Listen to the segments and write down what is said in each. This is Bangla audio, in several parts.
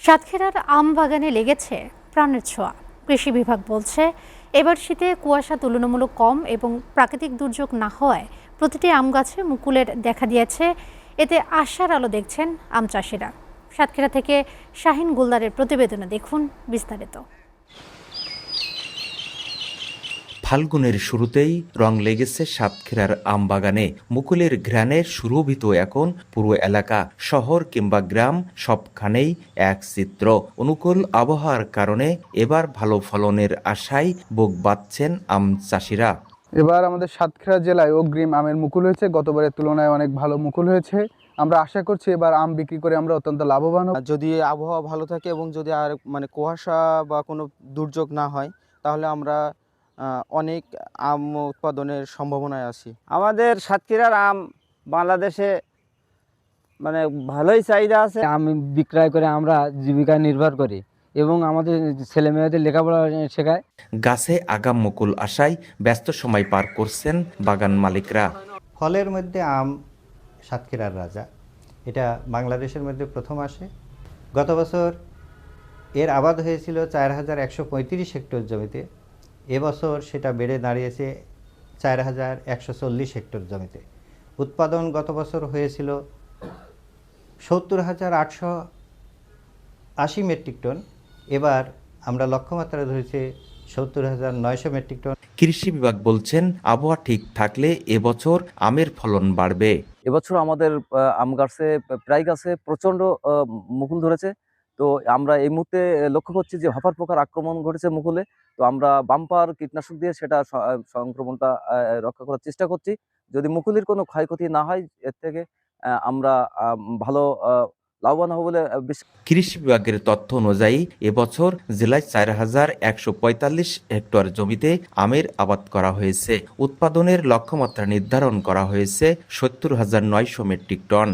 সাতক্ষীরার আম বাগানে লেগেছে প্রাণের ছোঁয়া। কৃষি বিভাগ বলছে, এবার শীতে কুয়াশা তুলনামূলক কম এবং প্রাকৃতিক দুর্যোগ না হওয়ায় প্রতিটি আম গাছে মুকুলের দেখা দিয়েছে। এতে আশার আলো দেখছেন আম চাষিরা। সাতক্ষীরা থেকে শাহিন গুলদারের প্রতিবেদনে দেখুন বিস্তারিত। ফাল্গুনের শুরুতেই রং লেগেছে সাতক্ষীরার আমবাগানে। মুকুলের ঘ্রাণে সুরভিত এখন পুরো এলাকা, শহর কিংবা গ্রাম সবখানেই এক চিত্র। অনুকূল আবহাওয়ার কারণে এবার ভালো ফলনের আশায় বুক বাঁধছেন আম চাষিরা। এবার আমাদের সাতক্ষীরা জেলায় অগ্রিম আমের মুকুল হয়েছে, গতবারের তুলনায় অনেক ভালো মুকুল হয়েছে। আমরা আশা করছি এবার আম বিক্রি করে আমরা অত্যন্ত লাভবান হব। যদি আবহাওয়া ভালো থাকে এবং যদি আর কুয়াশা বা কোনো দুর্যোগ না হয়, তাহলে আমরা অনেক আম উৎপাদনের সম্ভাবনায় আছি। আমাদের সাতক্ষীরার আম বাংলাদেশে ভালোই চাহিদা আছে। আম বিক্রয় করে আমরা জীবিকা নির্ভর করি এবং আমাদের ছেলে মেয়েদের লেখাপড়া শেখায়। গাছে আগাম মুকুল আশায় ব্যস্ত সময় পার করছেন বাগান মালিকরা। ফলের মধ্যে আম সাতক্ষীরার রাজা, এটা বাংলাদেশের মধ্যে প্রথম আসে। গত বছর এর আবাদ হয়েছিল 4135 হেক্টর জমিতে, এবছর সেটা বেড়ে দাঁড়িয়েছে 4140 হেক্টর জমিতে। উৎপাদন গত বছর হয়েছিল 70,880 মেট্রিক টন, এবার আমরা লক্ষ্যমাত্রা ধরেছি 70,900 মেট্রিক টন। কৃষি বিভাগ বলছেন, আবহাওয়া ঠিক থাকলে এবছর আমের ফলন বাড়বে। এবছর আমাদের আম গাছে প্রায় গাছে প্রচণ্ড মুকুল ধরেছে। তো আমরা এই মুহূর্তে লক্ষ্য করছি যে হপার পোকার আক্রমণ ঘটেছে মুকুলে। তো আমরা বাম্পার কীটনাশক দিয়ে সেটা সংক্রমণটা রক্ষা করার চেষ্টা করছি। যদি মুকুলের কোনো ক্ষয়ক্ষতি না হয়, এর থেকে আমরা ভালো লাভবান হব বলে কৃষি বিভাগের তথ্য অনুযায়ী এবছর জেলায় 4145 হেক্টর জমিতে আমের আবাদ করা হয়েছে। উৎপাদনের লক্ষ্যমাত্রা নির্ধারণ করা হয়েছে 70,900 metric ton.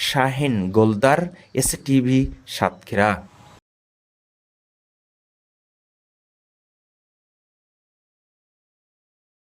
Shahin Goldar, STV, Satkhira.